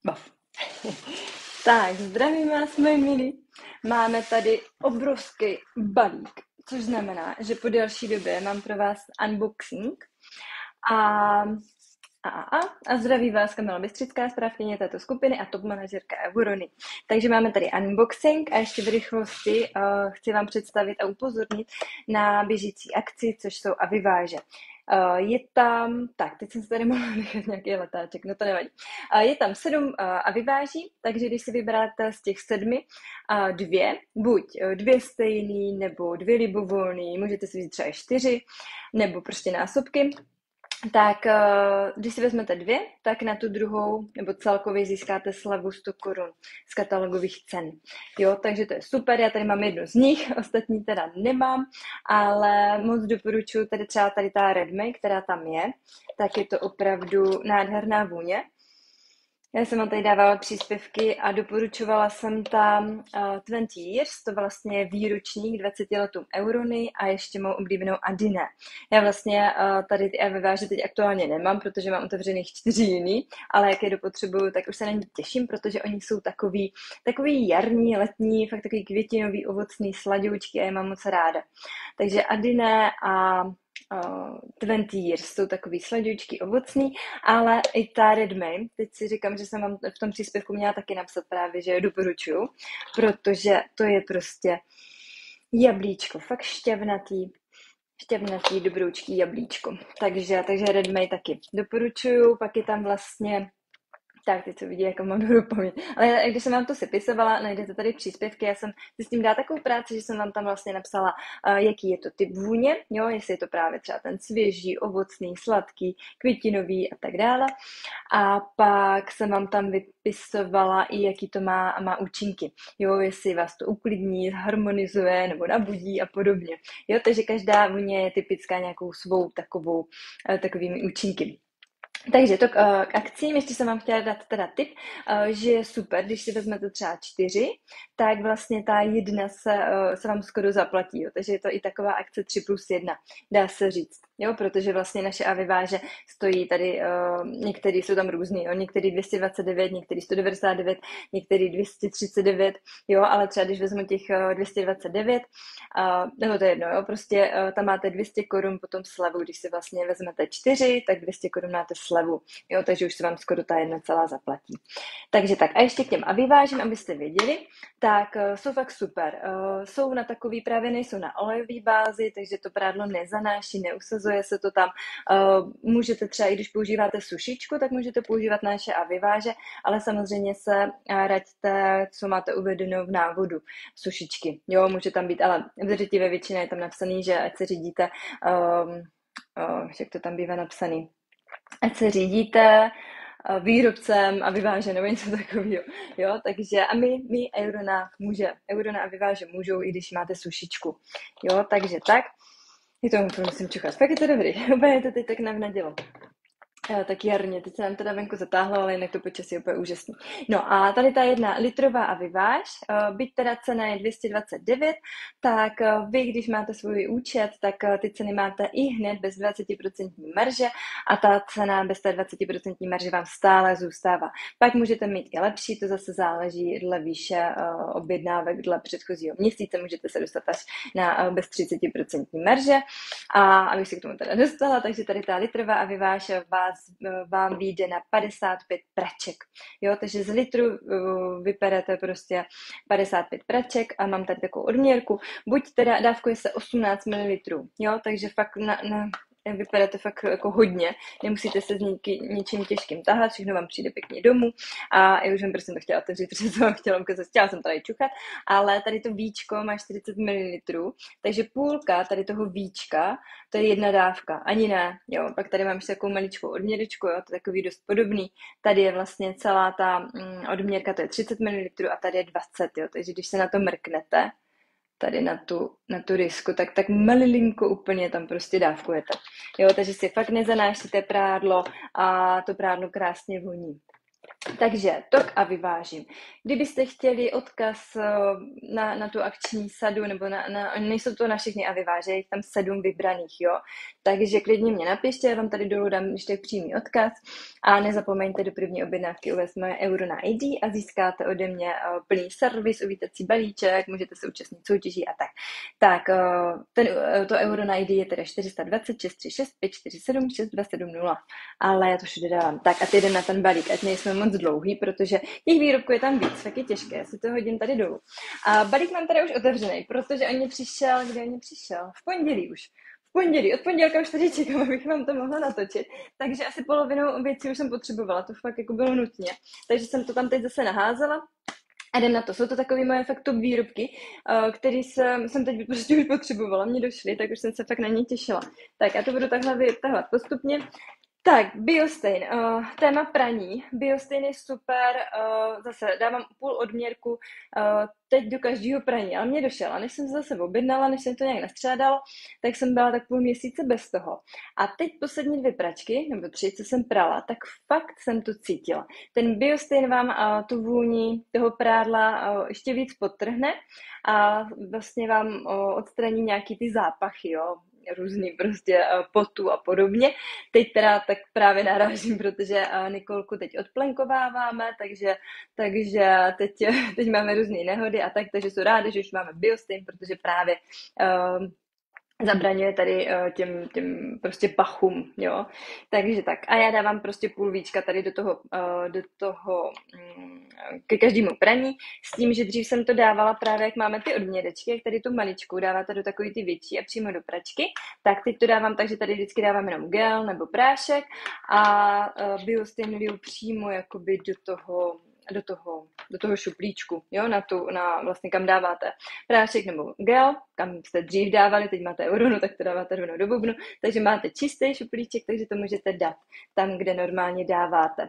Bav. Tak, zdravím vás, moji milí. Máme tady obrovský balík, což znamená, že po delší době mám pro vás unboxing a, a zdraví vás Kamila Bystřická, správkyně této skupiny a top manažerka Eurony. Takže máme tady unboxing a ještě v rychlosti chci vám představit a upozornit na běžící akci, což jsou Aviváže. Je tam, tak teď jsem se tady mohla nechat nějaký letáček, no to nevadí. Je tam 7 aviváží, takže když si vybráte z těch 7 2, buď 2 stejný, nebo 2 libovolný, můžete si vzít třeba 4, nebo prostě násobky, tak když si vezmete 2, tak na tu druhou, nebo celkově získáte slevu 100 korun z katalogových cen. Jo, takže to je super, já tady mám jednu z nich, ostatní teda nemám, ale moc doporučuji tady třeba tady ta Redmi, která tam je, tak je to opravdu nádherná vůně. Já jsem vám tady dávala příspěvky a doporučovala jsem tam 20 Years, to vlastně je výročník 20 letům Eurony a ještě mou oblíbenou Adine. Já vlastně tady ty aviváže teď aktuálně nemám, protože mám otevřených 4 jiný, ale jak je dopotřebuju, tak už se na ně těším, protože oni jsou takový jarní, letní, fakt takový květinový, ovocný, sladoučky a je mám moc ráda. Takže Adine a 20 Years jsou takový sladěčky ovocný, ale i ta Redmi, teď si říkám, že jsem vám v tom příspěvku měla taky napsat právě, že je doporučuju, protože to je prostě jablíčko, fakt šťavnatý, dobroučký jablíčko. Takže Redmi taky doporučuju, pak je tam vlastně. Tak, teď se vidí, jak mám dobrou paměť. Ale když jsem vám to sepisovala, najdete tady příspěvky, já jsem si s tím dala takovou práci, že jsem vám tam vlastně napsala, jaký je to typ vůně, jo, jestli je to právě třeba ten svěží, ovocný, sladký, květinový a tak dále. A pak jsem vám tam vypisovala i jaký to má účinky, jo, jestli vás to uklidní, harmonizuje nebo nabudí a podobně. Jo, takže každá vůně je typická nějakou svou takovými účinky. Takže to k akcím, ještě jsem vám chtěla dát teda tip, že je super, když si vezmete třeba 4, tak vlastně ta jedna se vám skoro zaplatí, jo. Takže je to i taková akce 3+1, dá se říct, jo, protože vlastně naše aviváže stojí tady, některý jsou tam různý, jo, některý 229, některý 199, některý 239, jo, ale třeba když vezmu těch 229, nebo to je jedno, jo, prostě tam máte 200 korun potom slevu, když si vlastně vezmete 4, tak 200 korun máte slevu, jo, takže už se vám skoro ta jedna celá zaplatí. Takže tak, a ještě k těm avivážím, abyste věděli, tak jsou fakt super. Jsou na takový, právě nejsou na olejové bázi, takže to prádlo nezanáší, neusazuje se to tam. Můžete třeba, i když používáte sušičku, tak můžete používat naše aviváže, ale samozřejmě se raďte, co máte uvedenou v návodu sušičky. Jo, může tam být, ale v drtivé většině je tam napsaný, že ať se řídíte, jak to tam bývá napsaný, ať se řídíte výrobcem a vyváže nebo něco takového. Jo, takže a my Eurona a vyváže můžou, i když máte sušičku. Jo, takže tak. Je to musím čuchat. Fakt je to dobrý. Úplně je to teď tak navnadilo. Tak jarně, teď se nám teda venku zatáhlo, ale jinak to počasí je úplně úžasný. No a tady ta 1 litrová aviváž, byť teda cena je 229, tak vy, když máte svůj účet, tak ty ceny máte i hned bez 20% marže a ta cena bez té 20% marže vám stále zůstává. Pak můžete mít i lepší, to zase záleží dle výše objednávek, dle předchozího měsíce, můžete se dostat až na bez 30% marže. A abych se k tomu teda dostala, takže tady ta litrová aviváž vám vyjde na 55 praček. Jo, takže z litru vyperete prostě 55 praček a mám tady takovou odměrku. Buď teda dávkuje se 18 ml, jo, takže fakt vypadáte fakt jako hodně, nemusíte se s něčím těžkým tahat, všechno vám přijde pěkně domů a já už jsem prostě to chtěla otevřít, protože jsem chtěla jsem tady čuchat, ale tady to víčko má 40 ml, takže půlka tady toho víčka, to je 1 dávka, ani ne, jo, pak tady mám ještě takovou maličkou odměrečku, jo, to je takový dost podobný, tady je vlastně celá ta odměrka, to je 30 ml a tady je 20, jo, takže když se na to mrknete, tady na tu risku, tak malilinko úplně tam prostě dávkujete. Jo, takže si fakt nezanášíte prádlo a to prádlo krásně voní. Takže tok a vyvážím. Kdybyste chtěli odkaz na tu akční sadu, nebo nejsou to na všechny a vyváže, je tam 7 vybraných, jo. Takže klidně mě napište, já vám tady dolů dám ještě přímý odkaz a nezapomeňte do první objednávky uvést moje euro na ID a získáte ode mě plný servis, uvítací balíček, můžete se účastnit soutěží a tak. Tak, to euro na ID je teda 420 636 547 6270, ale já to všude dávám. Tak a teď jdem na ten balík, ať nejsme moc dlouhý, protože těch výrobků je tam víc, tak je těžké, já si to hodím tady dolů. A balík mám tady už otevřený, protože on mě přišel, kde mě přišel? V pondělí už. V pondělí, od pondělka už tady čekám, abych vám to mohla natočit. Takže asi polovinou věcí už jsem potřebovala, to fakt jako bylo nutně. Takže jsem to tam teď zase naházela. A jdem na to. Jsou to takové moje fakt top výrobky, které jsem teď prostě už potřebovala, mě došly, tak už jsem se fakt na ně těšila. Tak já to budu takhle vytahovat postupně. Tak, Biostejn, téma praní. Biostejn je super, zase dávám půl odměrku teď do každého praní, ale mě došel. A než jsem se zase objednala, než jsem to nějak nastřádala, tak jsem byla tak půl měsíce bez toho. A teď poslední 2 pračky, nebo 3, co jsem prala, tak fakt jsem to cítila. Ten Biostejn vám tu vůni toho prádla ještě víc podtrhne a vlastně vám odstraní nějaký ty zápachy, jo, různý prostě potu a podobně. Teď teda tak právě narážím, protože Nikolku teď odplenkováváme, takže teď máme různé nehody a tak, takže jsou rádi, že už máme Biostejn, protože právě zabraňuje tady těm prostě pachům, jo. Takže tak. A já dávám prostě půl víčka tady do toho ke každému praní, s tím, že dřív jsem to dávala právě, jak máme ty odměrečky, jak tady tu maličku dáváte do takový ty větší a přímo do pračky, tak teď to dávám tak, že tady vždycky dávám jenom gel nebo prášek a Biostejn liju přímo jakoby do toho šuplíčku, jo, na vlastně kam dáváte prášek nebo gel, kam jste dřív dávali, teď máte euronu, tak to dáváte rovnou do bubnu, takže máte čistý šuplíček, takže to můžete dát tam, kde normálně dáváte.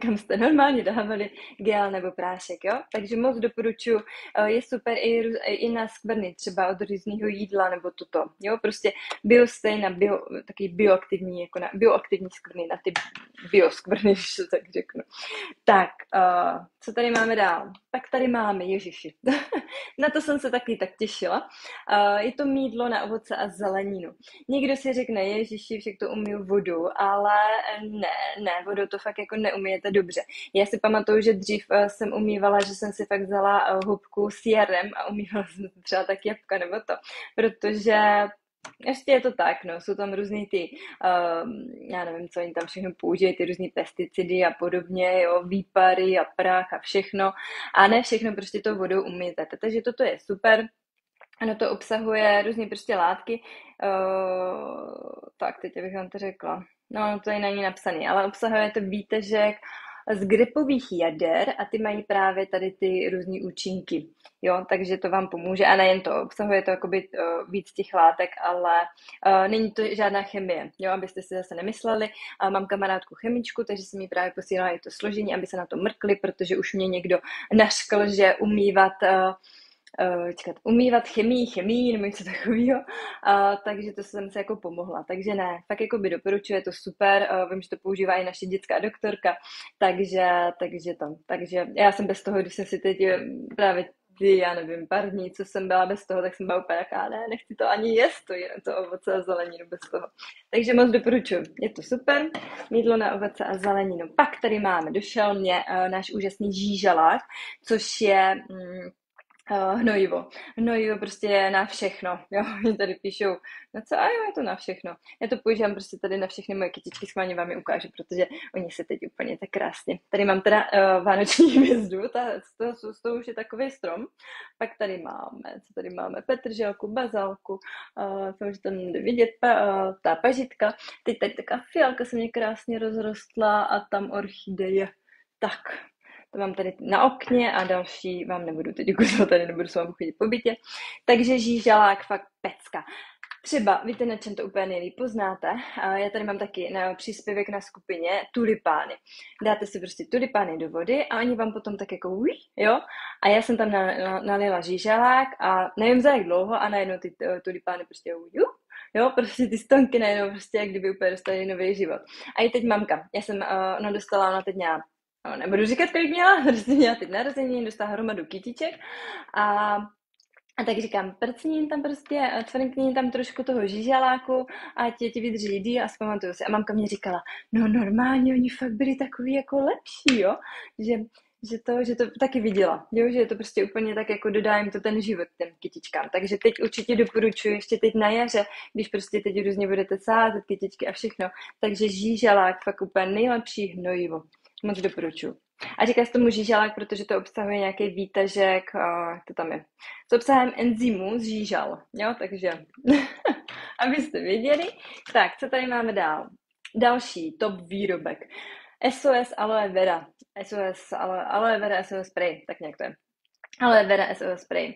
Kam jste normálně dávali gel nebo prášek, jo? Takže moc doporučuji, je super i na skvrny, třeba od různého jídla nebo toto, jo? Prostě Biostejn na taky bioaktivní, jako na bioaktivní skvrny, na ty bioskvrny, když to tak řeknu. Tak, co tady máme dál? Tak tady máme, ježiši. Na to jsem se taky tak těšila. Je to mýdlo na ovoce a zeleninu. Někdo si řekne, ježiši, však to umiju vodu, ale ne, vodu to fakt jako neumíjete dobře. Já si pamatuju, že dřív jsem umývala, že jsem si fakt vzala hubku s jarem a umývala jsem třeba tak jabka nebo to, protože ještě je to tak, no, jsou tam různý ty, já nevím, co oni tam všechno použijí, ty různý pesticidy a podobně, jo, výpary a prach a všechno. A ne všechno prostě tou vodou umíte. Takže toto je super. Ano, to obsahuje různé prostě látky. Tak, teď bych vám to řekla. No, to je na ní napsaný, ale obsahuje to výtažek z gripových jader a ty mají právě tady ty různé účinky, jo, takže to vám pomůže a nejen to, obsahuje to jakoby víc těch látek, ale není to žádná chemie, jo, abyste si zase nemysleli. Mám kamarádku chemičku, takže si mi právě posílá i to složení, aby se na to mrkli, protože už mě někdo naškl, že umývat chemii nebo něco takového, takže to jsem se jako pomohla. Takže ne, fakt jako by doporučuji, je to super, vím, že to používá i naše dětská doktorka, takže já jsem bez toho, když jsem si teď právě já nevím, pár dní, co jsem byla bez toho, tak jsem byla úplně jaká, ne, nechci to ani jíst, to ovoce a zeleninu bez toho. Takže moc doporučuji, je to super, mýdlo na ovoce a zeleninu. Pak tady máme, došel mě náš úžasný žížalák, což je hnojivo. Hnojivo prostě je na všechno. Jo, oni tady píšou, no co, a jo, je to na všechno. Já to používám prostě tady na všechny moje kytičky, schválně vám je ukážu, protože oni se teď úplně tak krásně. Tady mám teda vánoční hvězdu, z toho už je takový strom. Pak tady máme, co tady máme, petrželku, bazalku, to už tam jde vidět, ta pažitka. Teď tady taková fialka se mě krásně rozrostla a tam orchideje. Tak, to mám tady na okně a další vám nebudu teď ukazovat, tady nebudu s vámi chodit po bytě. Takže žížalák fakt pecka. Třeba, víte, na čem to úplně nejlíp poznáte? Já tady mám taky na příspěvek na skupině tulipány. Dáte si prostě tulipány do vody a oni vám potom tak jako jo? A já jsem tam nalila žížalák a nevím za jak dlouho a najednou ty tulipány prostě Jo, prostě ty stonky najednou prostě jak kdyby úplně dostali nový život. A i teď mamka, ona dostala, ona teď měla, nebudu říkat, kolik měla, prostě měla teď narozeniny, dostala hromadu kytiček a a tak říkám, prcni jim tam prostě, cvrkni jim tam trošku toho žížaláku, ať ti vydrží díl a zpamatuju si. A mamka mě říkala, no normálně, oni fakt byli takový jako lepší, jo, že, že to taky viděla, jo, že je to prostě úplně tak, jako dodá jim to ten život těm kytičkám. Takže teď určitě doporučuji, ještě teď na jaře, když prostě teď různě budete sázet kytičky a všechno, takže žížalák fakt úplně nejlepší hnojivo. Moc doporučuji. A říká se tomu žížalák, protože to obsahuje nějaký výtažek, jak to tam je, s obsahem enzymu z žížal, jo, takže abyste věděli. Tak, co tady máme dál? Další top výrobek. SOS Aloe Vera. SOS Aloe Vera SOS Spray, tak nějak to je. Aloe Vera SOS Spray.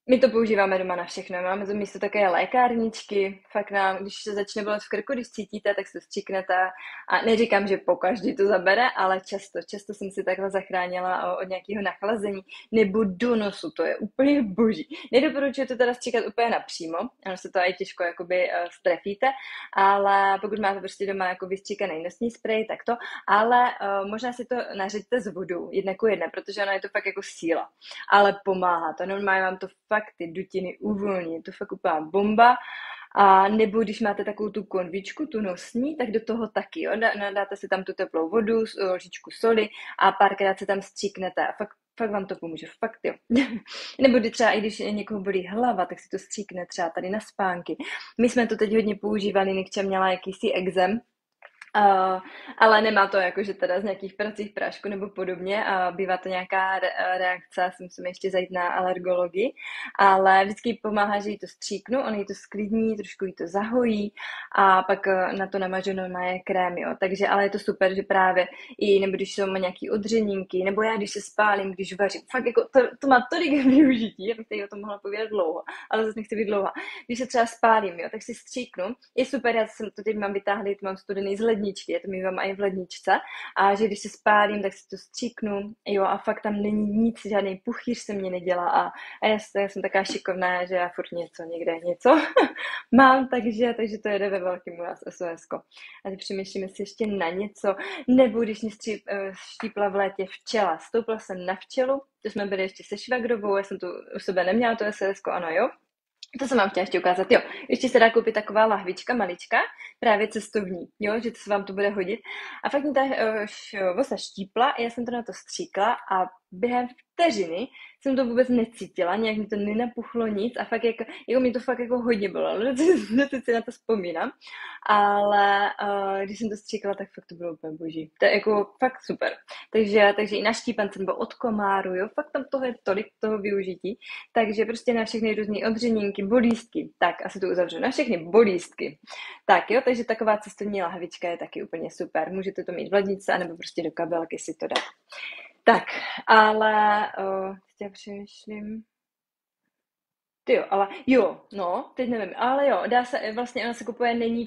My to používáme doma na všechno. Máme to místo také lékárničky. Fakt nám, když se začne bolet v krku, když cítíte, tak se to stříknete. A neříkám, že pokaždý to zabere, ale často jsem si takhle zachránila od nějakého nachlazení nebo do nosu. To je úplně boží. Nedoporučuji to teda stříkat úplně napřímo. Ano, se to i těžko jakoby strefíte, ale pokud máte prostě doma jako vystříkaný nosní sprej, tak to. Ale možná si to nařiďte s vodou, 1:1, protože ona je to fakt jako síla. Ale pomáhá to. Normálně vám to fakt ty dutiny uvolní. Je to fakt úplná bomba. A nebo když máte takovou tu konvičku, tu nosní, tak do toho taky, jo. Dáte si tam tu teplou vodu, lžičku soli a párkrát se tam stříknete. A fakt vám to pomůže, fakt jo. Nebo třeba i když někoho bolí hlava, tak si to stříkne třeba tady na spánky. My jsme to teď hodně používali, Nikča měla jakýsi exém, ale nemá to jakože teda z nějakých pracích prášku nebo podobně a bývá to nějaká reakce, si musím ještě zajít na alergologii, ale vždycky jí pomáhá, že jí to stříknu, on jí to sklidní, trošku jí to zahojí a pak na to namažu normálně krém, jo. Takže, ale je to super, že právě i, nebo když jsou nějaký odřenínky, nebo já, když se spálím, když vařím, fakt jako to má tolik využití, abych tady o tom mohla povědět dlouho, ale zase nechci být dlouhá. Když se třeba spálím, jo, tak si stříknu, je super, já jsem to teď mám vytáhli, mám studený z ledničky, já to mívám i v ledničce, a že když se spálím, tak si to stříknu, jo, a fakt tam není nic, žádný puchýř se mě nedělá a já jsem taková šikovná, že já furt něco mám, takže to jede ve velkým u nás SOS-ko. A teď přemýšlím, jestli ještě na něco, nebo když mě štípla v létě včela, stoupla jsem na včelu, to jsme byli ještě se švagrovou, já jsem tu u sebe neměla to SOS-ko, ano jo, to jsem vám chtěla ještě ukázat, jo. Ještě se dá koupit taková lahvička malička, právě cestovní, jo, že to se vám to bude hodit. A fakt mi ta vosa štípla a já jsem to na to stříkla a během vteřiny jsem to vůbec necítila, nějak mi to nenapuchlo nic a fakt jako mi to fakt jako hodně bylo, teď si na to vzpomínám, ale když jsem to stříkla, tak fakt to bylo úplně boží. To je jako fakt super. Takže i na štípance nebo od komáru, jo, fakt tam toho je tolik toho využití, takže prostě na všechny různé odřenínky, bolístky, tak asi to uzavřu, na všechny bolístky. Tak jo, takže taková cestovní lahvička je taky úplně super. Můžete to mít v ledničce, anebo prostě do kabelky si to dát. Tak, ale teď já přemýšlím. Teď nevím, ale jo, dá se, vlastně ona se kupuje, není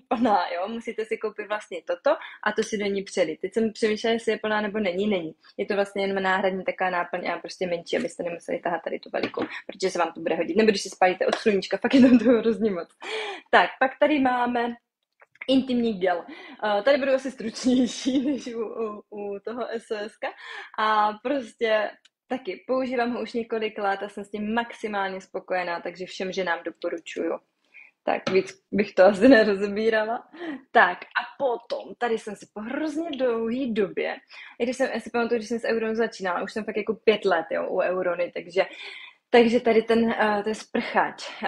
plná, jo, musíte si koupit vlastně toto a to si do ní předit. Teď jsem přemýšlela, jestli je plná nebo není. Je to vlastně jen náhradní taková náplň a prostě menší, abyste nemuseli tahat tady tu velikou, protože se vám to bude hodit. Nebo když si spálíte od sluníčka, fakt je tam toho hrozně moc. Tak, pak tady máme intimní gel. Tady budu asi stručnější než u toho SOS-ka a prostě taky používám ho už několik let a jsem s tím maximálně spokojená, takže všem ženám doporučuju. Tak víc bych to asi nerozebírala. Tak a potom, tady jsem si po hrozně dlouhý době, já si pamatuju, když jsem s Euronou začínala, už jsem fakt jako 5 let, jo, u Eurony, takže tady to je sprchač.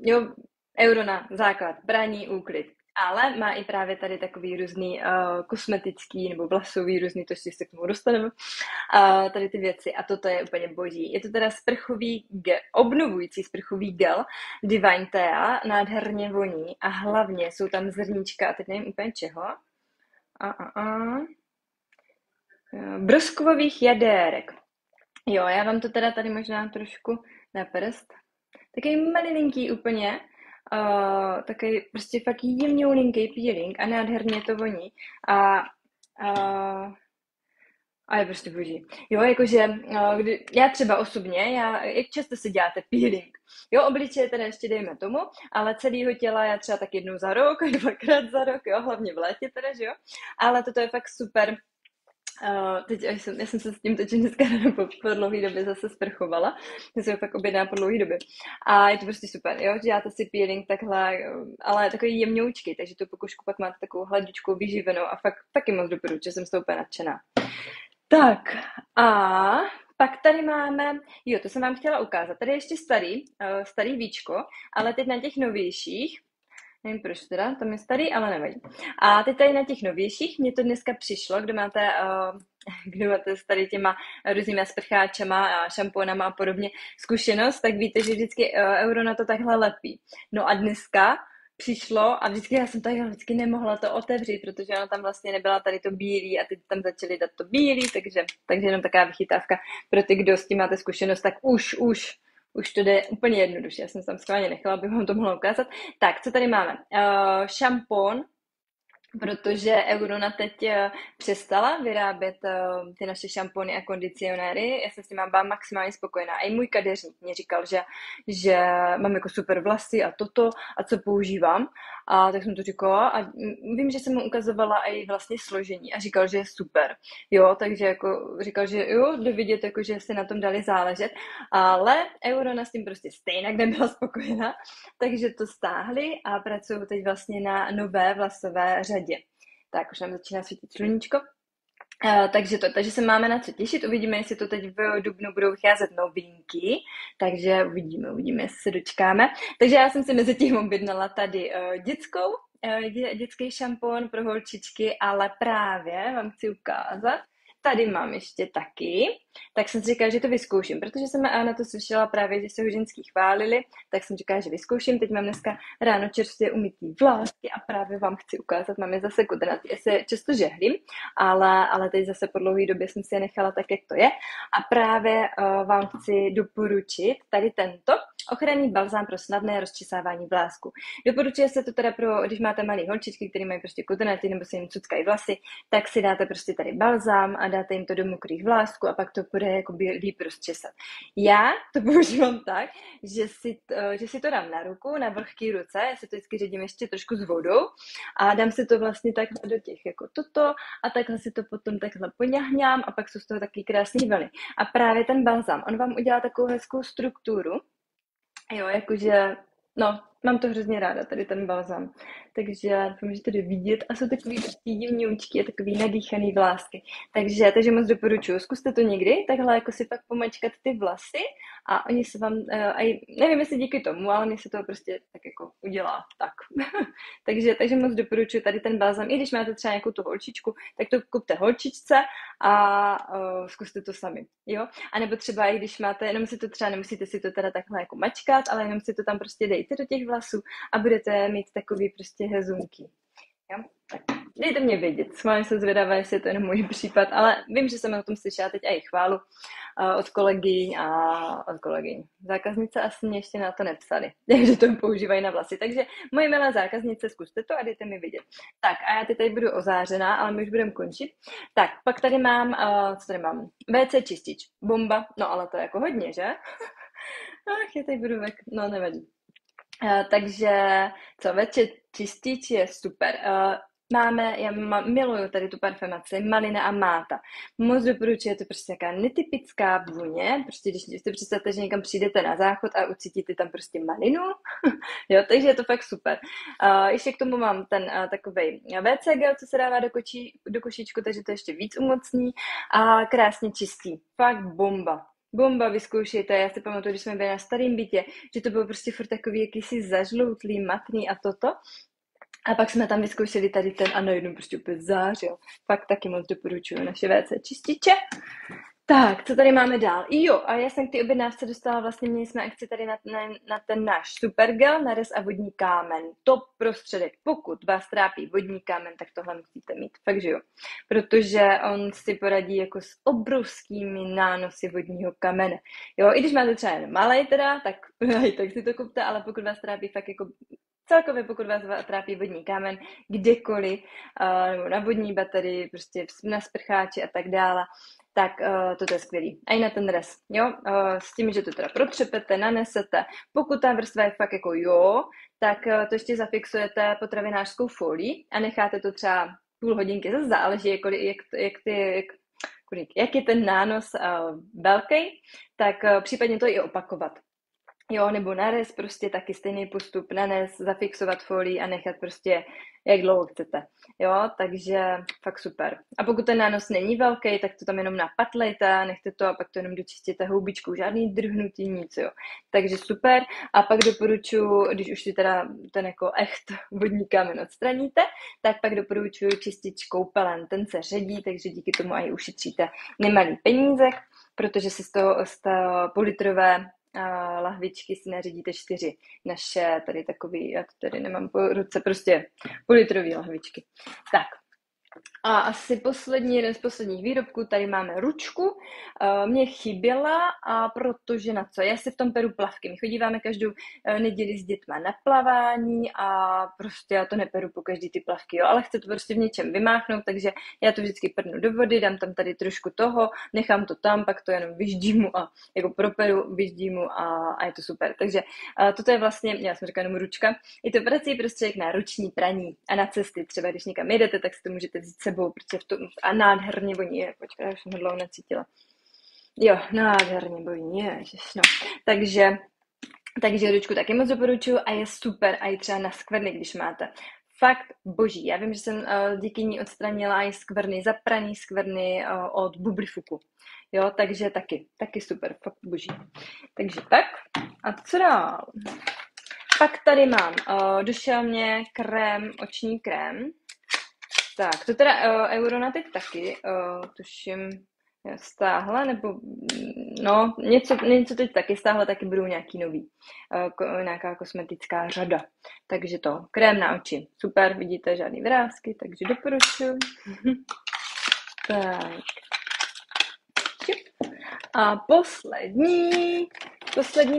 Jo, Eurona, základ, braní, úklid. Ale má i právě tady takový různý kosmetický nebo vlasový různý, to se k tomu dostaneme, tady ty věci a toto je úplně boží. Je to teda obnovující sprchový gel Divine Tea, nádherně voní a hlavně jsou tam zrníčka, a teď nevím úplně čeho, broskových jadérek. Jo, já vám to teda tady možná trošku na prst. Takový malilinký úplně, takový prostě fakt jemňoulinký peeling a nádherně to voní. A A je prostě boží. Jo, jakože, já třeba osobně, jak často si děláte peeling? Jo, obličeje teda ještě dejme tomu, ale celého těla já třeba tak jednou za rok, dvakrát za rok, jo, hlavně v létě teda, že jo. Ale toto je fakt super. Teď já jsem se s tím teď dneska ráno po dlouhé době zase sprchovala. Já jsem fakt objedná po dlouhé době. A je to prostě super, jo, že děláte si peeling takhle, ale takový jemňoučky, takže tu pokožku pak máte takovou hladičkou, vyživenou a fakt taky moc doporučuji, jsem z toho úplně nadšená. Tak a pak tady máme, jo, to jsem vám chtěla ukázat, tady je ještě starý víčko, ale teď na těch novějších, nevím proč teda, tam je starý, ale nevadí. A teď tady na těch novějších, mně to dneska přišlo, kdo máte s tady těma různýma sprcháčema a šampónama a podobně zkušenost, tak víte, že vždycky euro na to takhle lepí. No a dneska přišlo a vždycky já jsem tady vždycky nemohla to otevřít, protože ona tam vlastně nebyla tady to bílý a teď tam začali dát to bílý, takže jenom taková vychytávka pro ty, kdo s tím máte zkušenost, tak už to jde úplně jednoduše. Já jsem tam schválně nechala, abych vám to mohla ukázat. Tak, co tady máme? Šampon, protože Eurona teď přestala vyrábět ty naše šampony a kondicionéry. Já jsem s tím byla maximálně spokojená. A i můj kadeřník mě říkal, že mám jako super vlasy a toto a co používám. A tak jsem to říkala a vím, že jsem mu ukazovala i vlastně složení a říkal, že je super. Jo, takže jako říkal, že jo, jde vidět, jako, že si na tom dali záležet. Ale Eurona s tím prostě stejně nebyla spokojená, takže to stáhli a pracují teď vlastně na nové vlasové řadě. Tak, už nám začíná svítit sluníčko. Takže se máme na co těšit. Uvidíme, jestli to teď v dubnu budou vycházet novinky. Takže uvidíme, jestli se dočkáme. Takže já jsem si mezi tím objednala tady dětský šampon pro holčičky, ale právě vám chci ukázat. Tady mám ještě taky, tak jsem si říkala, že to vyzkouším, protože jsem na to slyšela právě, že se ho ženský chválili, tak jsem říkala, že vyzkouším. Teď mám dneska ráno čerstvě umytý vlásky a právě vám chci ukázat, mám je zase kudrnatý. Já se často žehlím, ale teď zase po dlouhé době jsem si je nechala tak, jak to je. A právě vám chci doporučit tady tento ochranný balzám pro snadné rozčesávání vlásku. Doporučuje se to teda když máte malé holčičky, které mají prostě kudrnaty nebo se jim cuckají vlasy, tak si dáte prostě tady balzám a dáte jim to do mokrých vlásků a pak to bude jakoby líp rozčesat. Já to používám tak, že si to dám na ruku, na vlhký ruce, já si to vždycky ředím ještě trošku s vodou a dám si to vlastně takhle do těch jako toto a takhle si to potom takhle poňahňám a pak jsou z toho taky krásný vlny. A právě ten balzám, on vám udělá takovou hezkou strukturu, jo, jakože, no, mám to hrozně ráda, tady ten balzam. Takže doufám, že to jde vidět. A jsou takový divňoučky a takový nadýchaný vlásky. Takže moc doporučuji. Zkuste to někdy, takhle jako si pak pomačkat ty vlasy a oni se vám, nevím, jestli díky tomu, ale mně se to prostě tak jako udělá tak. takže moc doporučuji tady ten balzam. I když máte třeba nějakou tu holčičku, tak to kupte holčičce a zkuste to sami. Jo? A nebo třeba i když máte, jenom si to třeba nemusíte si to teda takhle jako mačkat, ale jenom si to tam prostě dejte do těch vlasů a budete mít takový prostě hezunky. Jo? Tak dejte mě vědět, schválně se zvědavá, jestli je to jenom můj případ, ale vím, že jsem o tom slyšela teď i chválu od kolegyň. Zákaznice asi mě ještě na to nepsali, že to používají na vlasy. Takže moje milé zákaznice, zkuste to a dejte mi vědět. Tak a já teď tady budu ozářená, ale my už budeme končit. Tak, pak tady mám, co tady mám? WC čistič, bomba, no ale to je jako hodně, že? Ach, já tady budu no nevadí. Takže co, večer čistič je super. Já miluju tady tu parfemaci Malina a Máta. Moc doporučuji, je to prostě taková netypická vůně, prostě když si představte, že někam přijdete na záchod a ucítíte tam prostě malinu, jo, takže je to fakt super. Ještě k tomu mám ten takovej WC gel, co se dává do košíčku, takže to ještě víc umocní a krásně čistí. Fakt bomba. Bomba, vyzkoušejte. Já si pamatuju, když jsme byli na starém bytě, že to bylo prostě furt takový jakýsi zažloutlý, matný a toto. A pak jsme tam vyzkoušeli tady ten a najednou prostě úplně zářil. Fakt taky moc doporučuji naše WC čističe. Tak, co tady máme dál? Jo, a já jsem k té objednávce dostala, vlastně měli jsme akci tady na ten náš Supergel, narez a vodní kámen. Top prostředek. Pokud vás trápí vodní kámen, tak tohle musíte mít. Fakt, že jo. Protože on si poradí jako s obrovskými nánosy vodního kamene. Jo, i když máte třeba jen malej teda, tak si to kupte, ale pokud vás trápí fakt jako Celkově, pokud vás trápí vodní kámen, kdekoliv, nebo na vodní baterii, prostě na sprcháči a tak dále, tak toto je skvělý. A i na ten res, jo, s tím, že to teda protřepete, nanesete. Pokud ta vrstva je fakt jako jo, tak to ještě zafixujete potravinářskou folii a necháte to třeba půl hodinky, zase záleží, jak je ten nános velký, tak případně to i opakovat. Jo, nebo nares, prostě taky stejný postup, nanes, zafixovat folii a nechat prostě, jak dlouho chcete. Jo, takže fakt super. A pokud ten nános není velký, tak to tam jenom napatlejte, nechte to a pak to jenom dočistíte houbičkou, žádný drhnutí, nic, jo. Takže super. A pak doporučuji, když už si teda ten jako echt vodní kámen odstraníte, tak pak doporučuji čistič koupelen. Ten se ředí, takže díky tomu aj ušetříte nemalý penízek, protože si z toho půllitrové lahvičky si nařídíte 4. Naše tady takový, já to tady nemám po ruce, prostě půllitrový lahvičky. Tak. A asi jeden z posledních výrobků, tady máme ručku. Mně chyběla, a protože na co? Já si v tom peru plavky. My chodíváme každou neděli s dětma na plavání a prostě já to neperu po každý ty plavky, jo, ale chci to prostě v něčem vymáchnout, takže já to vždycky prdnu do vody, dám tam tady trošku toho, nechám to tam, pak to jenom vyždímu a jako properu, vyždímu a je to super. Takže toto je vlastně, já jsem říkala jenom ručka, je to prací prostředek na ruční praní a na cesty. Třeba když někam jedete, tak si to můžete vzít sebou, protože a nádherně voní je. Počkej, já už jsem ho dlouho necítila. Jo, nádherně voní, ježiš, no. Takže ručku taky moc doporučuji a je super a i třeba na skvrny, když máte. Fakt boží. Já vím, že jsem díky ní odstranila i skvrny, zapraný skvrny od Bublifuku. Jo, takže taky super, fakt boží. Takže tak. A co dál? Pak tady mám, došel mě oční krém. Tak, to teda Euronatic taky, tuším, stáhla, nebo no, něco teď taky stáhla, taky budou nějaký nový, nějaká kosmetická řada. Takže to, krém na oči, super, vidíte, žádný vrásky, takže doporučuji. Tak. A poslední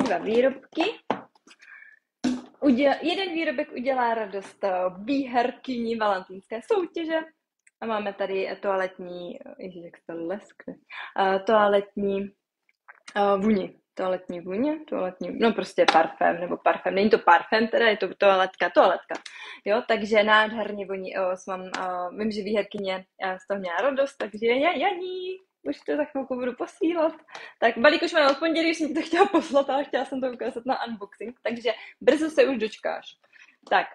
2 výrobky. Jeden výrobek udělá radost výherkyni valentínské soutěže a máme tady toaletní, ježiš, jak se to leskne, toaletní vůně, no prostě parfém, nebo parfém, není to parfém, teda je to toaletka, jo, takže nádherně voní, vím, že výherkyně z toho měla radost, takže Janí, už to za chvilku budu posílat. Tak balík už mám od pondělí, už jsem ti to chtěla poslat, ale chtěla jsem to ukázat na unboxing, takže brzo se už dočkáš. Tak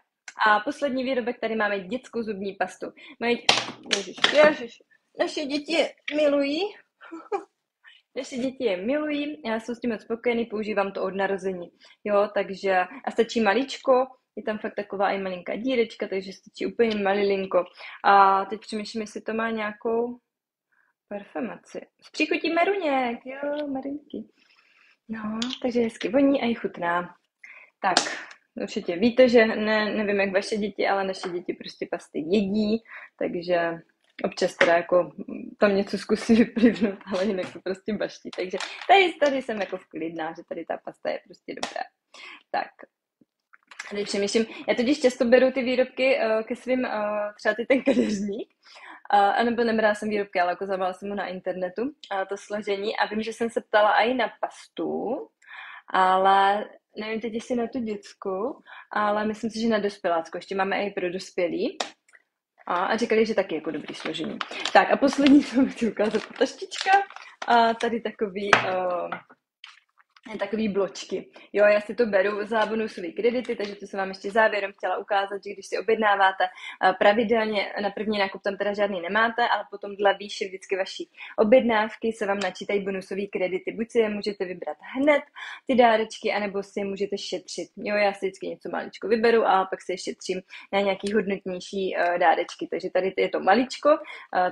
a poslední výrobek, tady máme dětskou zubní pastu. Ježiš, naše děti je milují, já jsem s tím moc spokojený, používám to od narození, jo, takže a stačí maličko, je tam fakt taková i malinká dírečka, takže stačí úplně malilinko. A teď přemýšlím, jestli to má nějakou parfemaci. S příchutí meruněk, jo, merunky. No, takže hezky voní a i chutná. Tak, určitě víte, že nevím, jak vaše děti, ale naše děti prostě pasty jedí, takže občas teda jako tam něco zkusí vyplivnout, ale jinak to prostě baští. Takže tady jsem jako vklidná, že tady ta pasta je prostě dobrá. Tak, tady přemýšlím, já totiž často beru ty výrobky ke svým, třeba ten kadeřník, anebo nebrala jsem výrobky, ale ukazovala jsem ho na internetu, to složení a vím, že jsem se ptala i na pastu, ale nevím teď, jestli na tu dětskou, ale myslím si, že na dospělácku. Ještě máme i pro dospělý. A říkali, že taky jako dobrý složení. Tak a poslední, co chci ukázat, taštička. A tady takový bločky. Jo, já si to beru za bonusové kredity, takže to jsem vám ještě závěrem chtěla ukázat, že když si objednáváte pravidelně, na první nákup tam teda žádný nemáte, ale potom dle výše vždycky vaší objednávky se vám načítají bonusové kredity. Buď si je můžete vybrat hned, ty dárečky, anebo si je můžete šetřit. Jo, já si vždycky něco maličko vyberu a pak si je šetřím na nějaký hodnotnější dárečky. Takže tady je to maličko,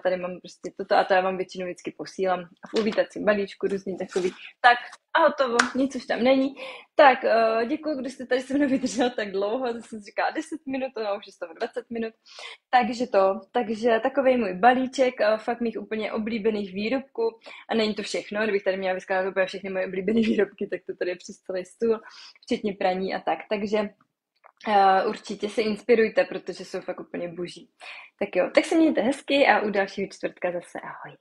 tady mám prostě toto a to já vám většinou vždycky posílám v uvítacím balíčku, různý takový. Tak a hotovo, nic už tam není. Tak, děkuji, kdo jste tady se mnou vydržel tak dlouho, to jsem říkala 10 minut, no už je to 20 minut. Takže takovej můj balíček, fakt mých úplně oblíbených výrobků. A není to všechno, kdybych tady měla vyskládat úplně všechny moje oblíbené výrobky, tak to tady je přes celý stůl, včetně praní a tak. Takže Určitě se inspirujte, protože jsou fakt úplně boží. Tak jo, tak se mějte hezky a u dalšího čtvrtka zase ahoj.